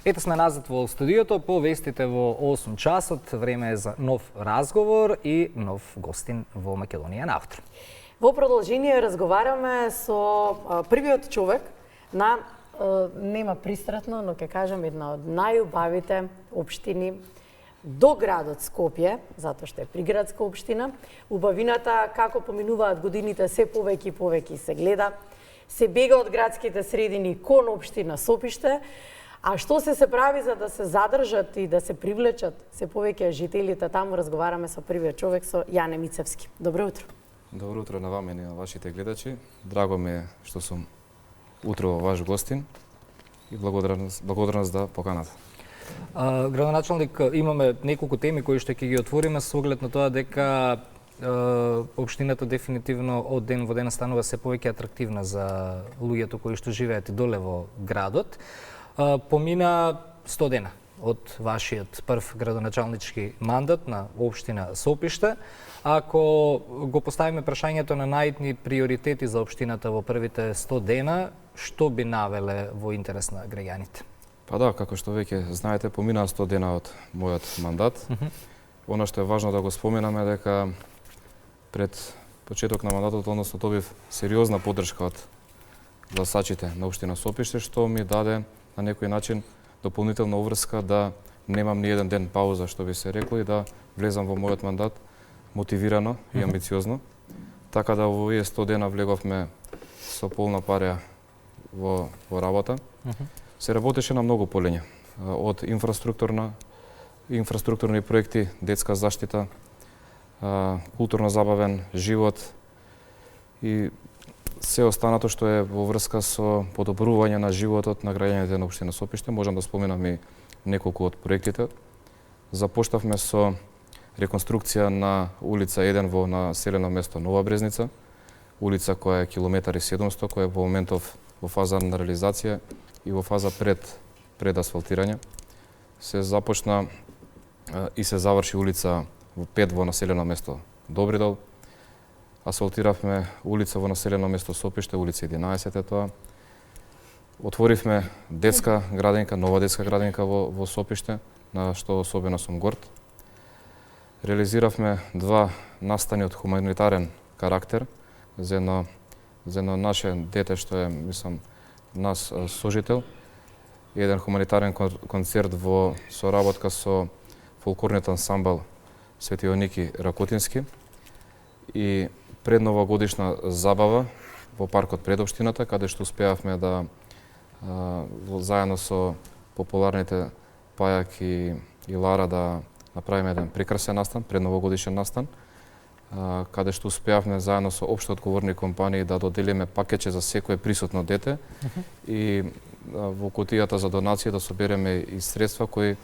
Ето сме назад во студиото, по вестите во 8 часот, време е за нов разговор и нов гостин во Македонија наутро. Во продолжение разговараме со првиот човек на, нема пристратно, но ќе кажам, една од најубавите општини до градот Скопје, затоа што е приградска општина. Убавината, како поминуваат годините, се повеќе и повеќе се гледа, се бега од градските средини кон општина Сопиште. А што се прави за да се задржат и да се привлечат се повеќе жителите таму? Разговараме со првиот човек, со Јане Мицевски. Добро утро. Добро утро на вама и на вашите гледачи. Драго ми е што сум утро во ваш гостин и благодарност да поканата. Градоначалник, имаме неколку теми кои што ќе ги отвориме со оглед на тоа дека општината дефинитивно од ден во ден станува се повеќе атрактивна за луѓето кои што живеат и доле во градот. Помина 100 дена од вашиот прв градоначалнички мандат на општина Сопиште. Ако го поставиме прашањето на најдни приоритети за општината во првите 100 дена, што би навеле во интерес на граѓаните? Па да, како што веќе знаете, поминаа 100 дена од мојот мандат. Она што е важно да го споменаме дека пред почеток на мандатот, односно добив сериозна поддршка од гласачите на општина Сопиште, што ми даде на некој начин дополнителна уврска да немам ни еден ден пауза, што би се рекло, и да влезам во мојот мандат мотивирано и амбициозно. Така да во овие 100 дена влеговме со полна парја во работа. Се работеше на многу полиња, од инфраструктурни проекти, детска заштита, културно-забавен живот и се останато што е во врска со подобрување на животот на граѓаните на општина Сопиште. Можам да споменам и неколку од проектите. Започнавме со реконструкција на улица 1 во населено место Нова Брезница, улица која е километар и 700, која е во моментов во фаза на реализација и во фаза пред асфалтирање. Се започна и се заврши улица 5 во населено место Добридол. Асфалтиравме улица во населено место Сопиште, улица 11 е тоа. Отворивме детска градинка, нова детска градинка во Сопиште, на што особено сум горд. Реализиравме 2 настани од хуманитарен карактер за едно наше дете што е, мислам, нас сожител. Еден хуманитарен концерт во соработка со фолклорниот ансамбл Свети Јоники Ракотински и предновогодишна забава во паркот пред општината, каде што успеавме да заедно со популарните Пајак и Лара да направиме еден прекрасен настан, предновогодишен настан, каде што успеавме заедно со општо одговорни компании да доделиме пакеќе за секое присутно дете и во кутијата за донација да собереме и средства кои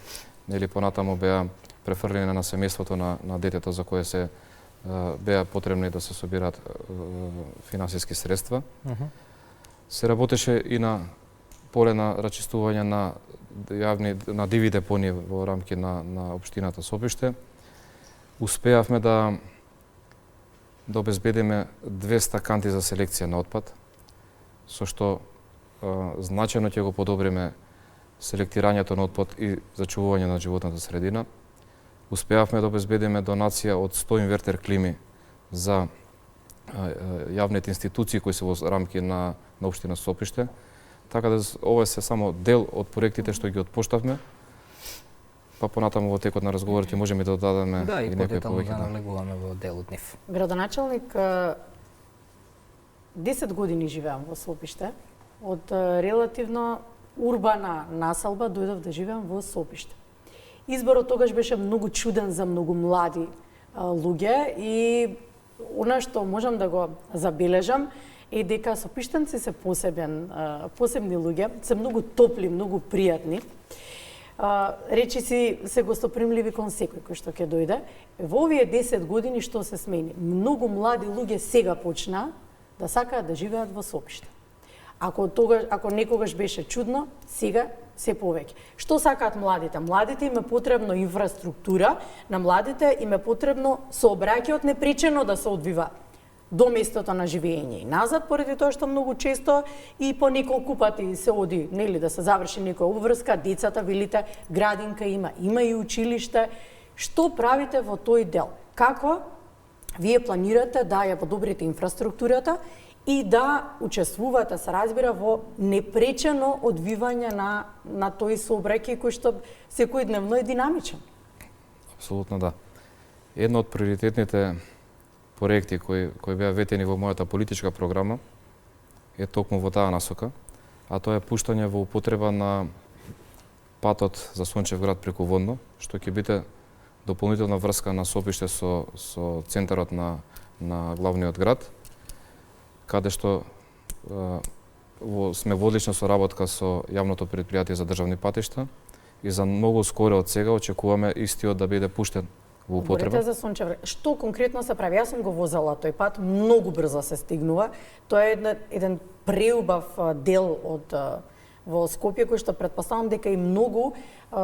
понатаму беа префрлени на семејството на детето за кое се беа потребни да се собираат финансиски средства. Се работеше и на поле на рачистување на диви депонии во рамки на општината Сопиште. Успеавме да обезбедиме 200 канти за селекција на отпад, со што значајно ќе го подобриме селектирањето на отпад и зачувување на животната средина. Успеавме да обезбедиме донација од 100 инвертер клими за јавните институции кои се во рамки на општина Сопиште. Така да ова е само дел од проектите што ги отпуштавме. Па понатаму во текот на разговорите можеме да додадеме и некои повеќе. Да навлегуваме во дел од нив. Градоначалник, 10 години живеам во Сопиште. Од релативно урбана населба дојдов да живеам во Сопиште. Изборот тогаш беше многу чуден за многу млади луѓе и она што можам да го забележам е дека сопиштенци се посебни луѓе, се многу топли, многу пријатни. Речиси се гостопримливи кон секој кој што ќе дојде. Во овие 10 години што се смени? Многу млади луѓе сега почнаа да сакаат да живеат во Сопиште. Ако некогаш беше чудно, сега се повеќе. Што сакаат младите? Младите им е потребно инфраструктура, на младите им е потребно сообраќајот непречено да се одвива до местото на живење и назад, поради тоа што многу често и по неколку пати се оди, нели, да се заврши некоја обврска, децата, велите, градинка има и училиште. Што правите во тој дел? Како вие планирате да ја подобрите инфраструктурата и да учествувате, се разбира, во непречено одвивање на тој сообраќај кој што секојдневно е динамичен? Апсолутно да. Едно од приоритетните проекти кои беа ветени во мојата политичка програма е токму во таа насока, а тоа е пуштање во употреба на патот за Сончевград преку Водно, што ќе биде дополнителна врска на сопиште со центарот на главниот град, каде што сме во одлична соработка со јавното предпријатие за државни патишта и за многу скоро од сега очекуваме истиот да биде пуштен во употреба. Говорите за Сончевград. Што конкретно се прави? Јас сум го возела тој пат, многу брзо се стигнува. Тоа е еден преубав дел во Скопје, кој што претпоставам дека и многу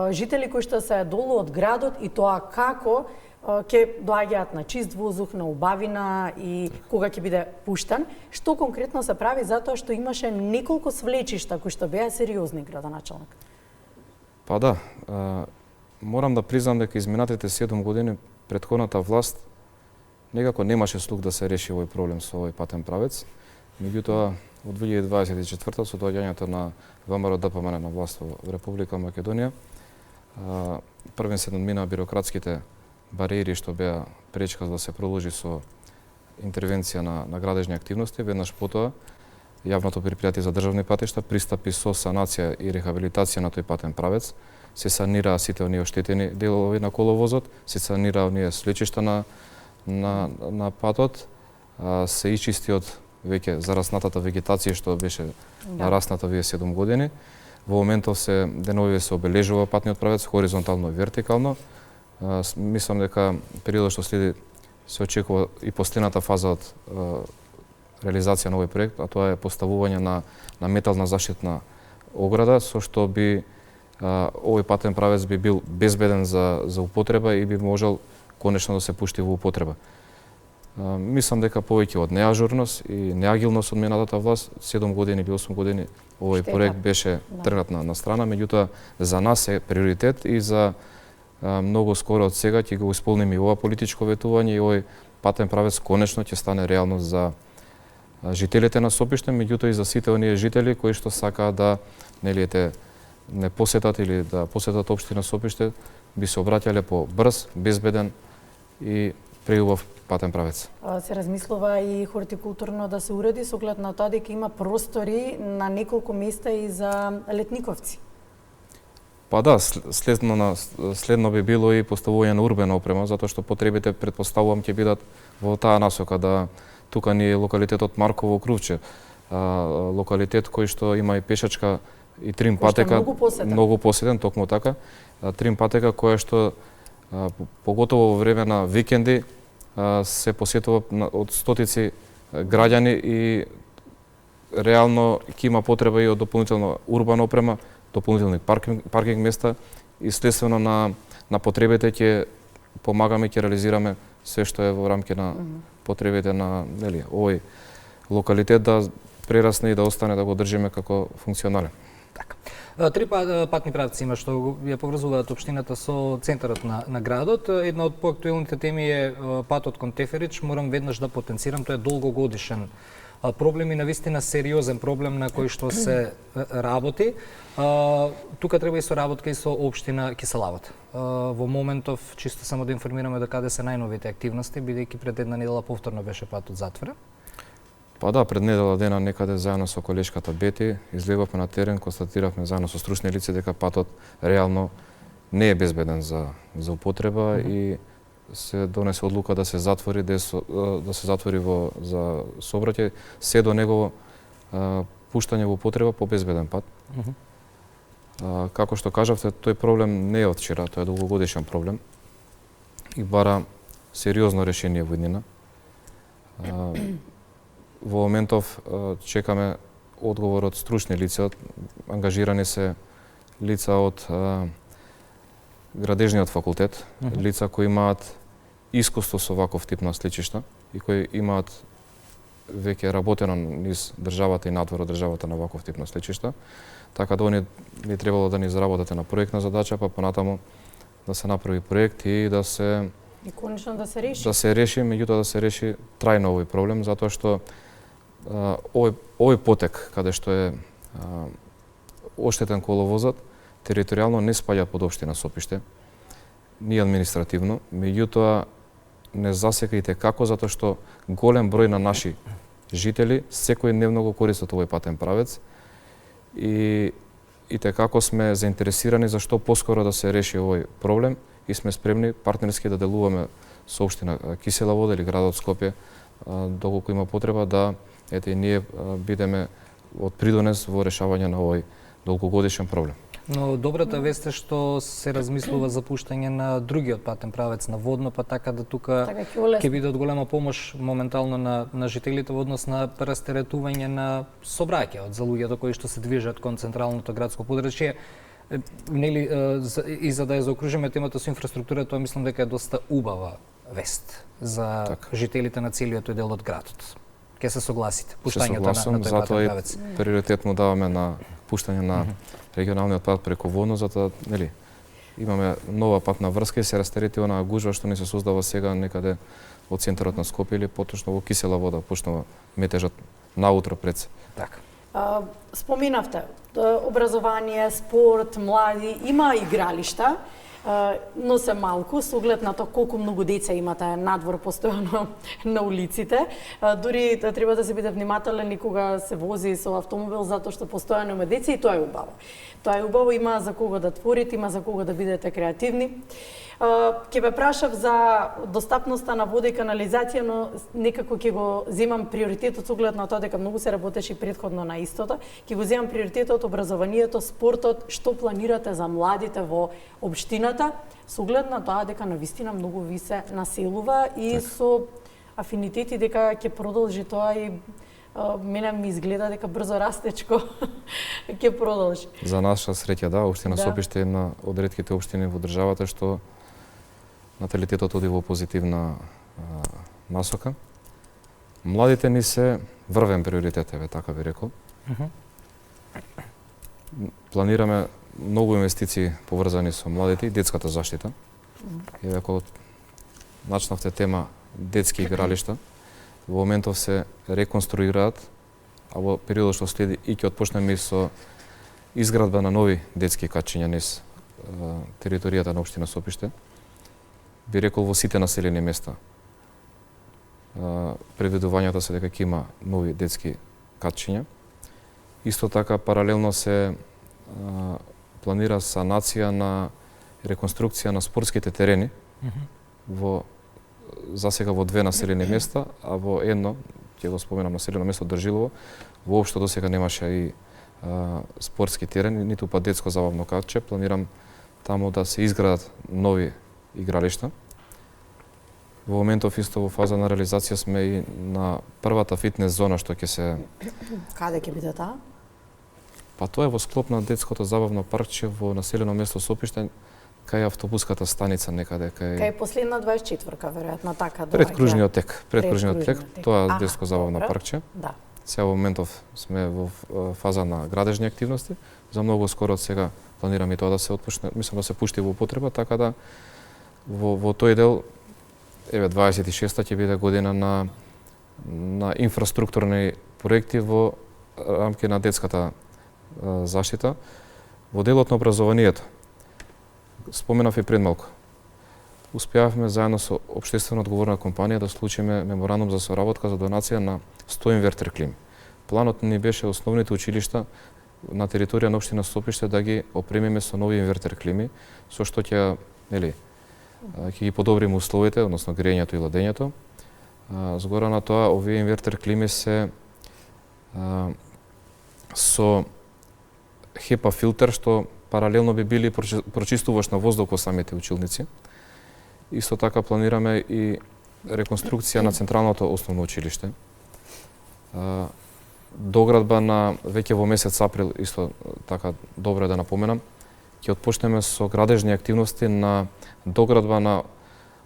жители кои што се долу од градот и тоа како ќе доаѓаат на чист воздух, на убавина и кога ќе биде пуштен. Што конкретно се прави затоа што имаше неколку свлечишта кои што беа сериозни, градоначалник? Па да, морам да признам дека изминатите 7 години претходната власт некако немаше слух да се реши овој проблем со овој патен правец. Меѓутоа, од 2024 со доаѓањето на ВМРО ДПМН на власт во Република Македонија, првен се надминаа бирократските бариери што беа пречка да се продолжи со интервенција на градежни активности. Веднаш потоа, јавното предпријатие за државни патишта пристапи со санација и рехабилитација на тој патен правец. Се санираа сите оние оштетени делови на коловозот, се санираа оние слечишта на патот, се исчисти од веќе зараснатата вегетација што беше нарасната вие 7 години. Во моментов се денови се обележува патниот правец хоризонтално и вертикално. Мислам дека периодот што следи се очекува и последната фаза од реализација на овој проект, а тоа е поставување на метална заштитна ограда, со што би овој патен правец би бил безбеден за употреба и би можел конечно да се пушти во употреба. Мислам дека повеќе од неажурност и неагилност од минатата власт, 7 години или 8 години овој проект беше тргнат на страна, меѓутоа за нас е приоритет и за многу скоро од сега ќе го исполниме и ова политичко ветување и овој патен правец конечно ќе стане реалност за жителите на Сопиште, меѓутоа и за сите оние жители кои што сакаат да не посетат или да посетат општина Сопиште, би се обраќале по брз, безбеден и преубав патен правец. Се размислува и хортикултурно да се уреди со оглед на тоа дека има простори на неколку места и за летниковци. Па да, следно би било и поставување на урбена опрема, затоа што потребите, претпоставувам, ќе бидат во таа насока, да тука ни е локалитетот Марково Крувче, локалитет кој што има и пешачка и трим патека, многу посетен, токму така, трим патека која што поготово во време на викенди се посетува од стотици граѓани и реално ќе има потреба и од дополнителна урбана опрема, дополнителни паркинг места и следствено на потребите ќе помагаме, ќе реализираме се што е во рамки на потребите на овој локалитет да прерасне и да остане да го држиме како функционален. Така. Три патни правци има што ја поврзуваат општината со центарот на градот. Една од поактуелните теми е патот кон Теферич. Морам веднаш да потенцирам, тоа е долгогодишен проблем и навистина сериозен проблем на кој што се работи. Тука треба и соработка и со општина Киселават. Во моментов, чисто само да информираме да каде се најновите активности, бидејќи пред една недела повторно беше патот затворен. Па да, пред недела дена некаде заедно со колешката Бети излеговме на терен, констатиравме заедно со стручни лица дека патот реално не е безбеден за употреба и се донесе одлука да се затвори за сообраќај се до негово пуштање во употреба по безбеден пат. Како што кажавте, тој проблем не е од вчера, тоа е долгогодишен проблем и бара сериозно решение во иднина. Во моментов чекаме одговор од стручни лица, ангажирани се лица од градежниот факултет, лица кои имаат искуство со ваков тип на сличишта и кои имаат веќе е работено низ државата и надвор од државата на ваков тип на слечишта, така да они би требало да ни изработат на проектна задача, па понатаму да се направи проект и да се И конечно да се реши. да се реши, меѓутоа да се реши трајно овој проблем, затоа што овој потек каде што е оштетен коловозот, територијално не спаѓа под општина Сопиште, ни административно, меѓутоа не засека и како, затоа што голем број на наши жители секојдневно го користат овој патен правец и како сме заинтересирани за што поскоро да се реши овој проблем и сме спремни партнерски да делуваме со општина Кисела Вода или градот Скопје доколку има потреба да и ние бидеме од придонес во решавање на овој долгогодишен проблем. Но добрата вест е што се размислува за пуштање на другиот патен правец на водно, па така да тука ќе биде од голема помош моментално на жителите во однос на растеретување на сообраќајот за луѓето кои што се движат кон централното градско подрачје. Нели и за да ја заокружиме темата со инфраструктура, тоа мислам дека е доста убава вест за жителите на целиот тој дел од градот. Ке се согласите пуштањето на тој патен правец. Приоритетно даваме на пуштање на регионалниот пат преку водно, затоа нели имаме нова патна врска и се растерети онаа гужва што не се создава сега некаде од центарот на Скопје или поточно во Кисела Вода почнува метежот наутро пред се. Така. Споминавте образование, спорт, млади, има игралишта, но се малку, со оглед на тоа колку многу деца имате надвор постојано на улиците. Дури треба да се биде внимателен и кога се вози со автомобил, затоа што постојано има деца и тоа е убаво. Тоа е убаво, има за кого да творите, има за кого да бидете креативни. Ќе ве прашав за достапноста на вода и канализација, но некако ќе го земам приоритетот со оглед на тоа дека многу се работеше предходно на истото. Ќе го земам приоритетот образованието, спортот, што планирате за младите во општината, со оглед на тоа дека навистина многу ви се населува и со афинитети дека ќе продолжи тоа и мене ми изгледа дека брзо растечко ќе продолжи. За наша среќа, да, општина Сопиште е една од ретките општини во државата што наталитетот оди во позитивна насока. Младите ни се врвен приоритет, еве така би рекол. Планираме многу инвестиции поврзани со младите и детската заштита. Еве ако начнавте тема детски игралишта, во моментов се реконструираат, а во периодот што следи и ќе отпочнеме со изградба на нови детски качиња низ територијата на општина Сопиште. Би рекол во сите населени места. Предвидувањата се дека ќе има нови детски качиња. Исто така паралелно се планира санација на реконструкција на спортските терени во засега во две населени места, а во едно, ќе го споменам, населено место Држилово, воопшто досега немаше и спортски терен, ниту па детско забавно катче. Планирам таму да се изградат нови игралишта. Во моментов исто во фаза на реализација сме и на првата фитнес зона што ќе се... Каде ќе биде таа? Па тоа е во склоп на детското забавно паркче во населено место Сопиште, кај автобуската станица некаде, кај последна 24-ка веројатно така доаѓа. Пред кружниот тек, тоа е детско забавно паркче. Да. Сега во моментов сме во фаза на градежни активности, за многу скоро од сега планираме и тоа да се отпушне, мислам да се пушти во употреба, така да во тој дел еве 26-та ќе биде година на инфраструктурни проекти во рамки на детската заштита. Во делот на образованието, споменав и пред малку, успеавме заедно со општествено одговорна компанија да склучиме меморандум за соработка за донација на 100 инвертер клими. Планот ни беше основните училишта на територија на општина Сопиште да ги опремиме со нови инвертер клими, со што ќе ги подобриме условите, односно грејењето и ладењето. Згора на тоа, овие инвертер клими се со HEPA филтер, што паралелно би били прочистуваш на воздух во самите училници. Исто така планираме и реконструкција на Централното основно училиште. Доградба на веќе во месец април, исто така добро е да напоменам, ќе отпочнеме со градежни активности на доградба на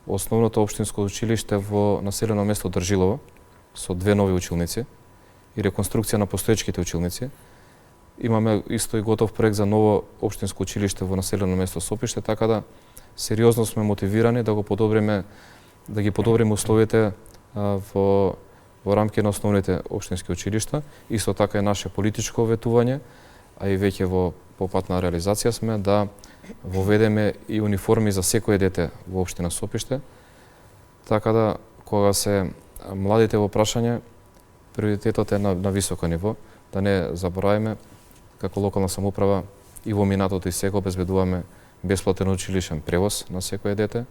основното општинско училиште во населено место Држилово. со 2 нови училници и реконструкција на постоечките училници. Имаме исто и готов проект за ново општинско училиште во населено место Сопиште, така да сериозно сме мотивирани да ги подобриме условите во рамки на основните општински училишта. Исто така е наше политичко ветување, а и веќе во попатна реализација сме да воведеме и униформи за секое дете во општина Сопиште, така да кога се младите во прашање, приоритетот е на високо ниво, да не забораваме како локална самоуправа и во минатото и сега обезбедуваме бесплатен училишен превоз на секое дете.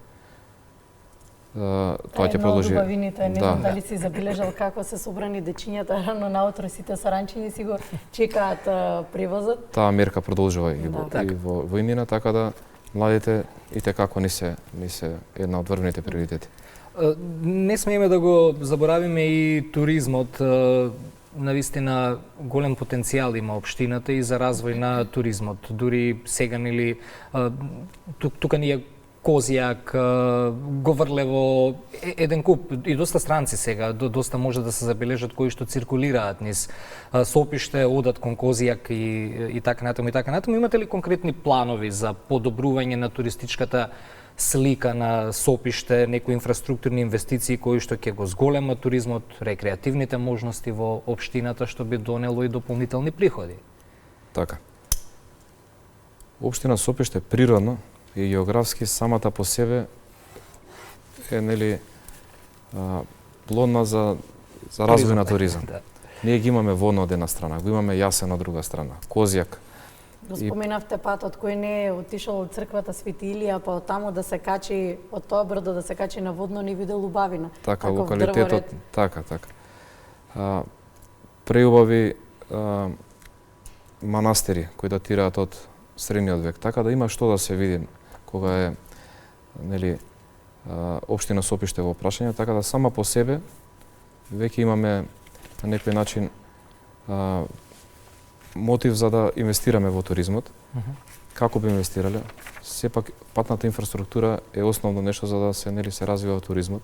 Тоа ќе продолжи. Убавините, не знам дали си забележал како се собрани дечињата рано наутро, сите саранчини си го чекаат превозот. Таа мерка продолжува и во имина, така да младите и како не се една од врвните приоритети. Не смееме да го заборавиме и туризмот. Навистина голем потенцијал има општината и за развој на туризмот. Дури сега нели тука ни е Козјак, Говрлево, еден куп и доста странци сега, доста може да се забележат кои што циркулираат низ Сопиште, одат кон Козјак и така натаму и така натаму. Имате ли конкретни планови за подобрување на туристичката слика на Сопиште, некои инфраструктурни инвестиции кои што ќе го зголемат туризмот, рекреативните можности во општината што би донело и дополнителни приходи? Така. Општина Сопиште природно и географски самата по себе е нели плодна за развој на туризам. Да. Ние ги имаме водно од една страна, го имаме јасен од друга страна, Козјак. Го споменавте патот кој не е отишол од црквата Свети Илија, па од таму да се качи, од тоа брдо да се качи на водно, не видел убавина. Така, локалитетот, така. Преубави манастири кои датираат од средниот век, така да има што да се види кога е нели општина Сопиште во прашање, така да сама по себе веќе имаме на некој начин мотив за да инвестираме во туризмот. Како би инвестирале? Сепак патната инфраструктура е основно нешто за да се нели се развива туризмот.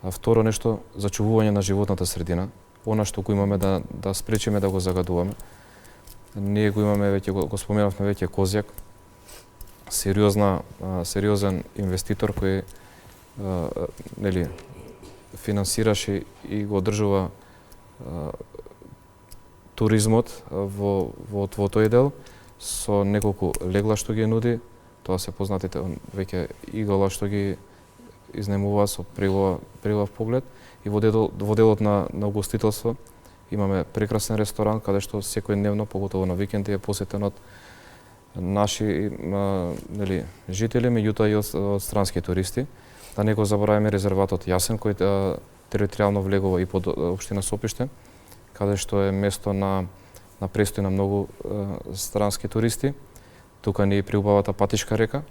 А второ нешто, зачувување на животната средина, она што го имаме да спречиме да го загадуваме. Ние го имаме веќе го споменавме веќе Козјак, сериозен инвеститор кој нели финансираше и го одржува туризмот во тој дел со неколку легла што ги нуди, тоа се познатите веќе игола што ги изнемува со прилав поглед, и во делот на угостителство имаме прекрасен ресторан каде што секојдневно, поготово на викенди, е посетен од наши нели жители, меѓутоа и од странски туристи. Да не го забораваме резерватот Јасен кој територијално влегува и под општина Сопиште, каде што е место на престој на многу странски туристи. Тука ни е приубавата Патишка река.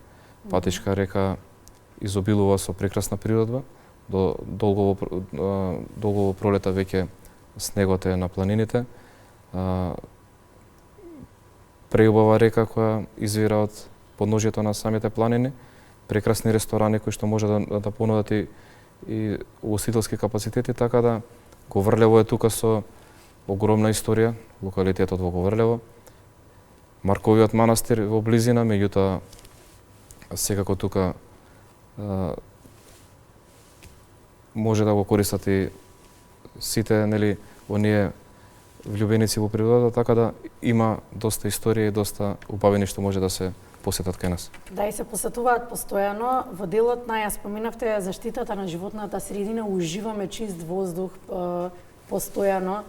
Патишка река изобилува со прекрасна природба. Долго во пролета веќе снегот е на планините. Преубава река која извира од подножјето на самите планини. Прекрасни ресторани кои што може да понудат и угостителски капацитети, така да Говрлево е тука со огромна историја, локалитетот во Говрлево. Марковиот манастир во близина, меѓутоа секако тука може да го користат и сите нели оние влюбеници во природата, така да има доста историја и доста убавини што може да се посетат кај нас. Да, и се посетуваат постојано. Во делот на, ја споменавте, заштитата на животната средина, уживаме чист воздух постојано,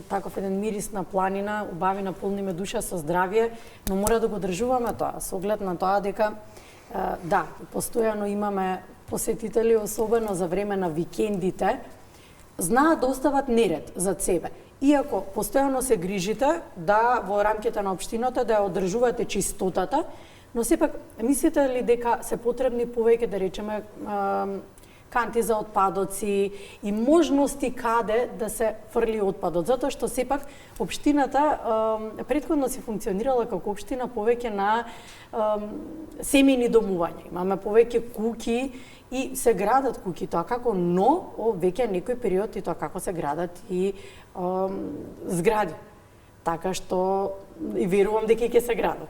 таков еден мирис на планина, убавина, полниме душа со здравје, но мора да го држуваме тоа, со оглед на тоа дека да, постојано имаме посетители, особено за време на викендите, знаат да остават неред зад себе. Иако постојано се грижите да во рамките на општината да ја одржувате чистотата, но сепак мислите ли дека се потребни повеќе, да речеме, канти за отпадоци и можности каде да се фрли отпадот, затоа што сепак општината претходно си функционирала како општина повеќе на семејни домувања. Имаме повеќе куќи и се градат куќи, тоа како, но веќе некој период и тоа како се градат и згради. Така што и верувам дека ќе се градат.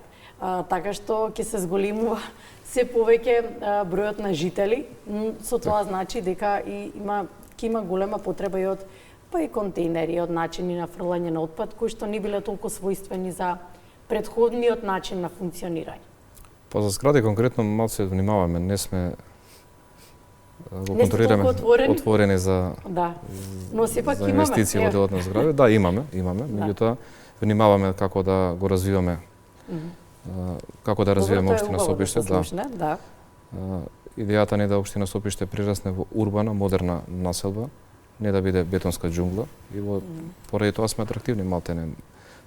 Така што ќе се зголемува се повеќе бројот на жители, со тоа значи дека ќе има голема потреба и од и контейнери, од начини на фрлање на отпад кои што не биле толку својствени за претходниот начин на функционирање. Па за згради конкретно малце внимаваме, не сме го Не сте контролираме толку отворени за Да. Но сепак за имаме. инвестиции во делот на згради. Да, имаме, меѓутоа внимаваме како да го развиваме. Како да развиваме општина Сопиште, да. Идејата не е да општина Сопиште прерасне во урбана, модерна населба, не да биде бетонска џунгла и поради тоа сме атрактивни малтене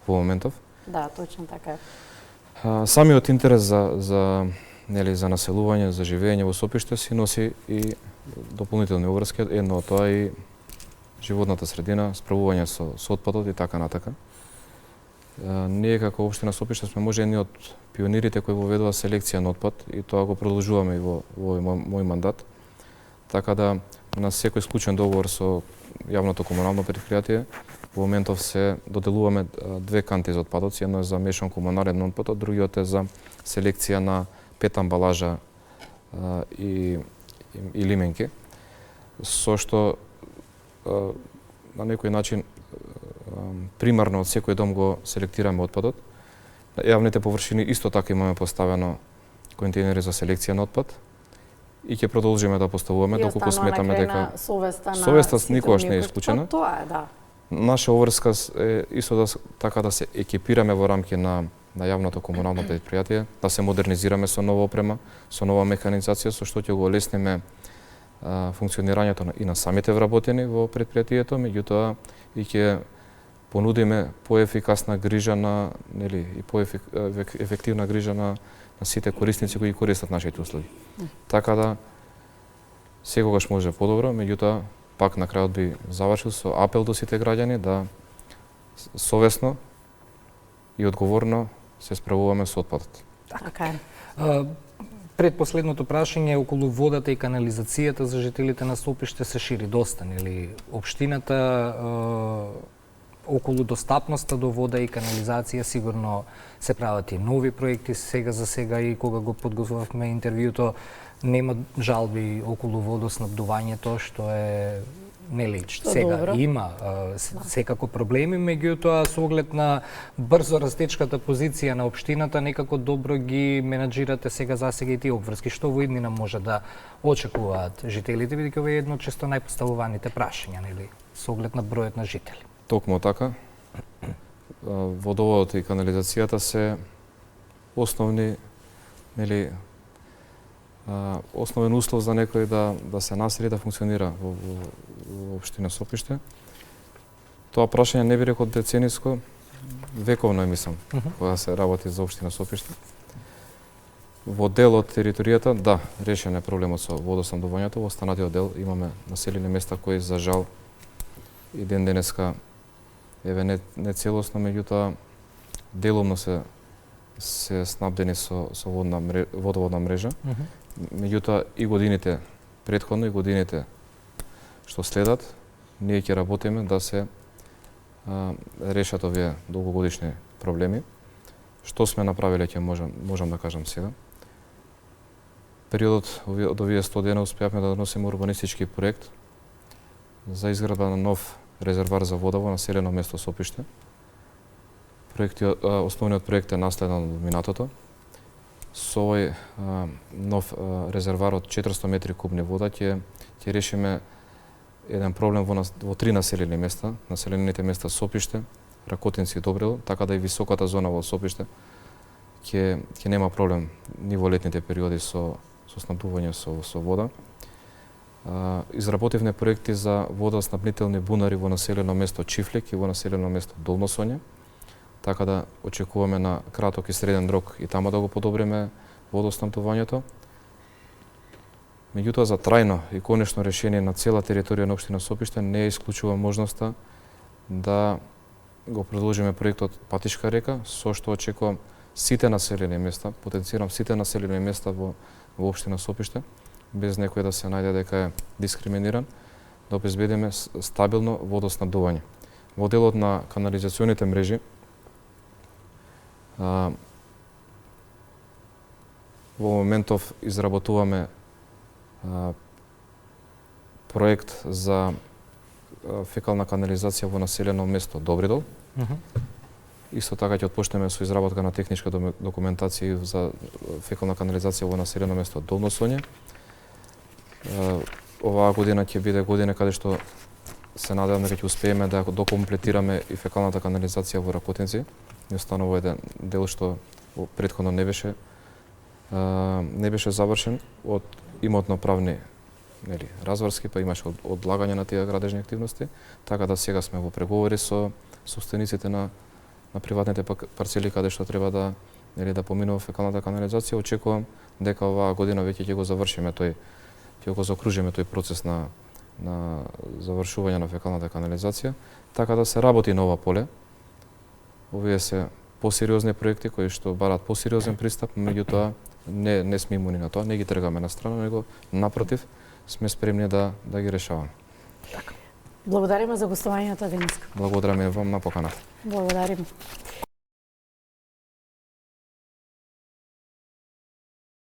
во моментов. Да, точно така е. Самиот интерес за населување, за живење во Сопиште си носи и дополнителни обврски, едно од тоа и животната средина, справување со отпадот и така натака. Ние како општина Сопиште сме може едни од пионирите кои воведува селекција на отпад и тоа го продолжуваме и во овој мој мандат. Така да на секој склучен договор со јавното комунално предпријатие во моментов се доделуваме две канти за отпадоци, едно е за мешан комунален отпад, другиот е за селекција на пет амбалажа и лименки, со што на некој начин примарно од секој дом го селектираме отпадот. На јавните површини иско така имаме поставено контейнери за селекција на отпад и ќе продолжиме да поставуваме доколку сметаме дека совеста никогаш не е исклучена. Тоа е, да. Наша обврска е исто така да се екипираме во рамки на јавното комунално предпријатие, да се модернизираме со нова опрема, со нова механизација, со што ќе го олеснеме функционирањето и на самите вработени во предпријатието, меѓутоа и ќе понудиме поефикасна грижа и поефективна грижа на сите корисници кои користат нашите услуги. Така да секогаш може подобро, меѓутоа пак на крајот би завршил со апел до сите граѓани да совесно и одговорно се справуваме со отпадот. Така е. Предпоследното прашање околу водата и канализацијата за жителите на Сопиште се шири доста, нели? Општината околу достапноста до вода и канализација сигурно се прават и нови проекти за сега и кога го подготвувавме интервјуто нема жалби околу водоснабдувањето, што е нели сега добро. Има секако проблеми, меѓутоа со оглед на брзо растечката позиција на општината некако добро ги менаџирате сега и тие обврски, што во иднина може да очекуваат жителите, бидејќи ова е едно често најпоставуваните прашања, нели, со оглед на бројот на жители. Токму така. Водоводот и канализацијата се основни, нели, основен услов за некој да се насели да функционира во општина Сопиште. Тоа прашање не би рекол децениско, вековно е, мислам, кога се работи за општина Сопиште. Во дел од територијата, да, решен е проблемот со водоснабдувањето, во останатиот дел имаме населени места кои за жал и ден денеска не целосно, меѓутоа делумно се снабдени со водоводна мрежа. Меѓутоа и годините претходно и годините што следат, ние ќе работиме да се решат овие долгогодишни проблеми. Што сме направиле ќе можам да кажам сега. Периодот од овие 100 дена успеавме да донесеме урбанистички проект за изградба на нов резервар за вода во населено место Сопиште. Основниот проект е наследен од минатото. Со овој нов резервар од 400 метри кубни вода ќе решиме еден проблем во три населени места. Населените места Сопиште, Ракотинци и Добрил, така да и високата зона во Сопиште ќе нема проблем ни во летните периоди со снабдување со вода. Изработивме проекти за водоснабдителни бунари во населено место Чифлик и во населено место Долно Соње, така да очекуваме на краток и среден рок и таму да го подобриме водоснабдувањето. Меѓутоа, за трајно и конечно решение на цела територија на општина Сопиште не е исклучува можноста да го продолжиме проектот Патишка река, со што очекувам сите населени места, потенцирам сите населени места во општина Сопиште, без некој да се најде дека е дискриминиран, да обезбедиме стабилно водоснабдување. Во делот на канализационите мрежи, во моментов изработуваме проект за фекална канализација во населено место Добридол. Исто така ќе отпочнеме со изработка на техничка документација за фекална канализација во населено место Долно Соње. Оваа година ќе биде година каде што се надеваме дека ќе успееме да докомплетираме и фекалната канализација во Ракотинци. Не останува еден дел што претходно не беше завршен од имотно-правни разврски, па имаше одлагање на тие градежни активности, така да сега сме во преговори со собствениците на приватните парцели каде што треба да поминува фекалната канализација. Очекувам дека оваа година веќе ќе го завршиме ќе го заокружиме тој процес на завршување на фекалната канализација, така да се работи на ова поле. Овие се посериозни проекти кои што бараат посериозен пристап, меѓутоа не сме имуни на тоа, не ги тргаме на страна, него напротив сме спремни да ги решаваме. Благодариме за гостувањето денеска. Благодарам и вам на поканата. Благодариме.